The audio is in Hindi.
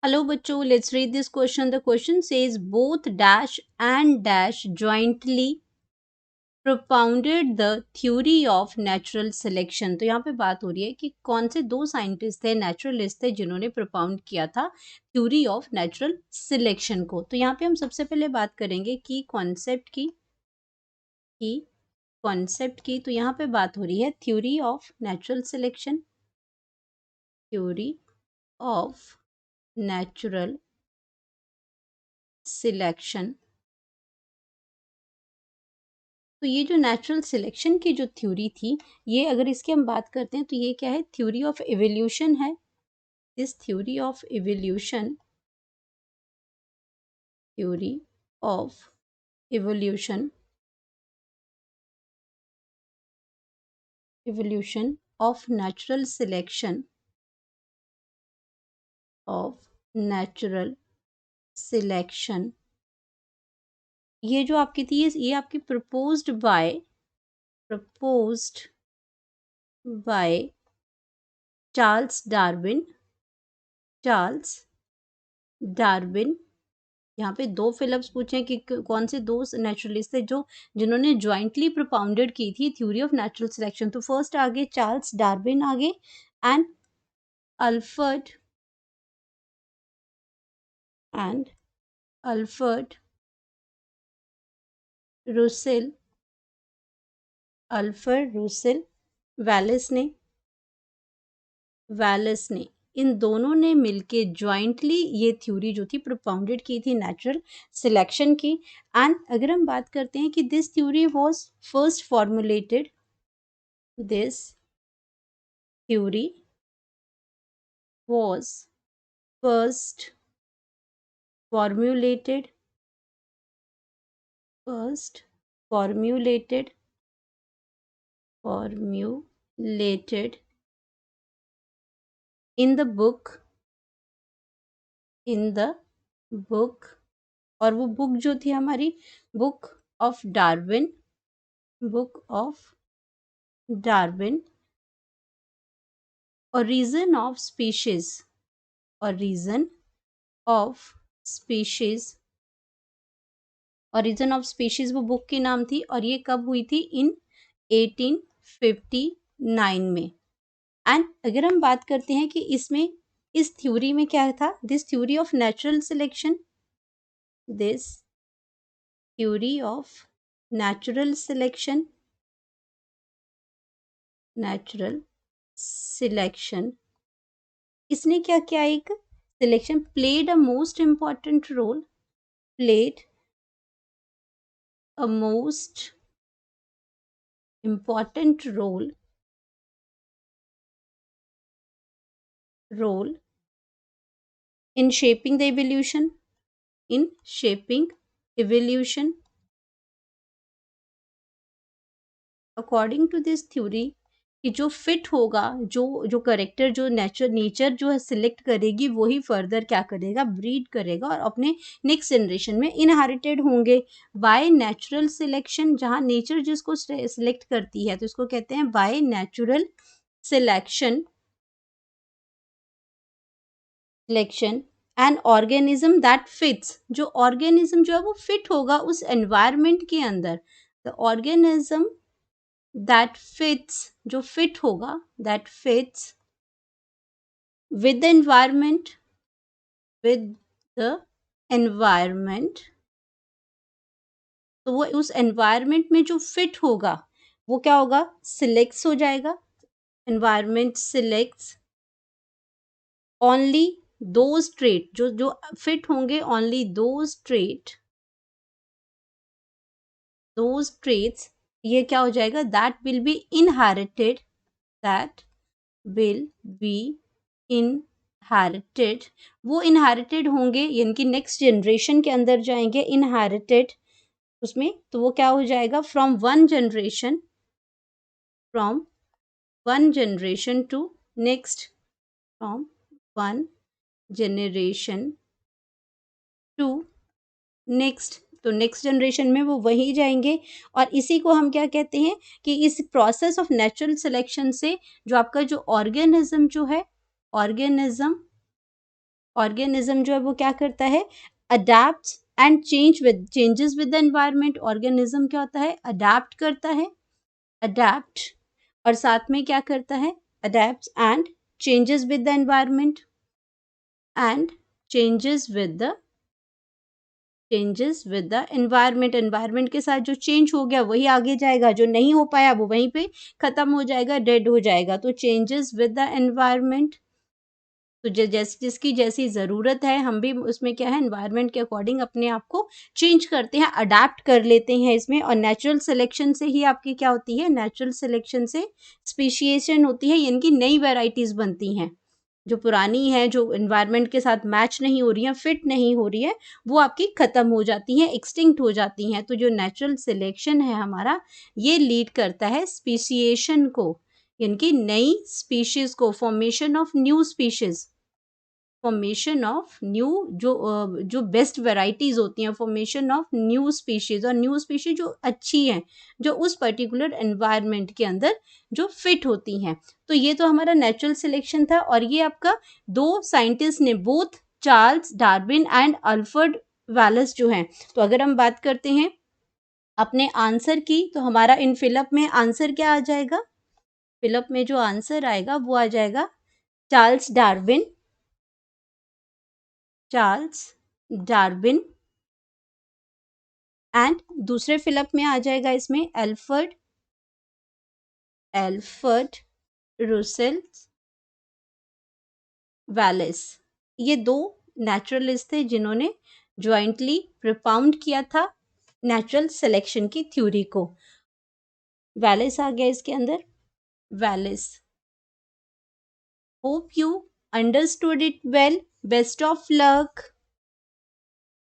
Hello, bachcho. Let's read this question. The question says both dash and dash jointly propounded the theory of natural selection. तो यहाँ पे बात हो रही है कि कौन से दो साइंटिस्ट थे, नेचुरलिस्ट थे, जिन्होंने propound किया था थ्योरी ऑफ नेचुरल सिलेक्शन को. तो यहाँ पे हम सबसे पहले बात करेंगे कि कॉन्सेप्ट की. तो यहाँ पे बात हो रही है theory of natural selection. Theory of natural selection. तो ये जो नेचुरल सिलेक्शन की जो थ्योरी थी, ये अगर इसकी हम बात करते हैं तो ये क्या है, थ्योरी ऑफ इवोल्यूशन है. This theory of evolution of natural selection. ये जो आपकी थी, ये आपकी प्रपोज्ड बाय चार्ल्स डार्विन. यहाँ पे दो फिलिप्स पूछे कि कौन से दो नेचुरलिस्ट थे जो जिन्होंने ज्वाइंटली प्रोपाउंडेड की थी थ्योरी ऑफ नेचुरल सिलेक्शन. तो फर्स्ट आगे चार्ल्स डार्विन आगे and Alfred Alfred Russell Wallace ने इन दोनों ने मिलके ज्वाइंटली ये थ्योरी जो थी प्रोपाउंडेड की थी नेचुरल सिलेक्शन की. एंड अगर हम बात करते हैं कि this theory was first formulated this theory was first formulated first formulated in the book. और वो बुक जो थी हमारी बुक ऑफ डार्विन और रीजन ऑफ स्पीशीज वो बुक की नाम थी. और ये कब हुई थी, इन 1859 में. एंड अगर हम बात करते हैं कि इसमें इस थ्योरी में क्या था, this theory of natural selection इसने क्या किया, एक selection played a most important role in shaping the evolution according to this theory. कि जो फिट होगा, जो करेक्टर जो नेचर जो है सिलेक्ट करेगी, वही फर्दर क्या करेगा, ब्रीड करेगा और अपने नेक्स्ट जनरेशन में इनहेरिटेड होंगे बाय नेचुरल सिलेक्शन. जहाँ नेचर जिसको सिलेक्ट करती है तो इसको कहते हैं by natural selection. An organism that fits, जो ऑर्गेनिज्म जो है वो फिट होगा उस एनवायरमेंट के अंदर. द ऑर्गेनिज्म दैट फिट्स, जो फिट होगा, that fits with the environment. तो वो उस एनवायरमेंट में जो फिट होगा वो क्या होगा, सिलेक्ट्स हो जाएगा. Environment selects only those trait, जो फिट होंगे, ओनली दोज ट्रेट्स. ये क्या हो जाएगा, दैट विल बी इनहेरिटेड वो इनहेरिटेड होंगे, यानी कि नेक्स्ट जनरेशन के अंदर जाएंगे इनहेरिटेड उसमें. तो वो क्या हो जाएगा, from one generation to next, from one generation to next. तो नेक्स्ट जनरेशन में वो वही जाएंगे. और इसी को हम क्या कहते हैं कि इस प्रोसेस ऑफ नेचुरल सिलेक्शन से जो आपका जो ऑर्गेनिज्म जो है, ऑर्गेनिज्म ऑर्गेनिज्म जो है वो क्या करता है, adapt and changes with the environment. Organism क्या होता है, अडेप्ट करता है, अडेप्ट, और साथ में क्या करता है, adapt and changes with the environment, and changes with the environment. Environment के साथ जो चेंज हो गया वही आगे जाएगा, जो नहीं हो पाया वो वहीं पे खत्म हो जाएगा, डेड हो जाएगा। तो चेंजेस विद द एनवायरनमेंट, तो जैसे जिसकी जैसी ज़रूरत है हम भी उसमें क्या है, एनवायरनमेंट के अकॉर्डिंग अपने आप को चेंज करते हैं, अडाप्ट कर लेते हैं इसमें। और नेचुरल सिलेक्शन से ही आपकी क्या होती है, नेचुरल सिलेक्शन से स्पीशिएशन होती है, यानी कि नई वेराइटीज़ बनती हैं। जो पुरानी है, जो एनवायरनमेंट के साथ मैच नहीं हो रही हैं, फिट नहीं हो रही है, वो आपकी ख़त्म हो जाती हैं, एक्सटिंक्ट हो जाती हैं। तो जो नेचुरल सिलेक्शन है हमारा, ये लीड करता है स्पीशिएशन को, यानी कि नई स्पीशीज़ को, formation of new species, formation of new, जो बेस्ट वैराइटीज़ होती हैं, फॉर्मेशन ऑफ न्यू स्पीशीज़, और न्यू स्पीशीज़ जो अच्छी हैं, जो उस पर्टिकुलर एनवायरनमेंट के अंदर जो फिट होती हैं। तो ये तो हमारा नेचुरल सिलेक्शन था, और ये आपका दो साइंटिस्ट ने, both Charles Darwin and Alfred wireless जो हैं। तो अगर हम बात करते हैं अपने आंसर की, तो हमारा इन फिलअप में आंसर क्या आ जाएगा, फिलअप में जो आंसर आएगा वो आ जाएगा Charles Darwin, Charles Darwin, and दूसरे फिलअप में आ जाएगा इसमें एल्फ्रेड, एल्फ्रेड रुसेल वालेस। ये दो नेचुरलिस्ट थे जिन्होंने ज्वाइंटली प्रोपाउंड किया था नेचुरल सिलेक्शन की थ्योरी को। वालेस आ गया इसके अंदर, wireless. Hope you understood it well, best of luck.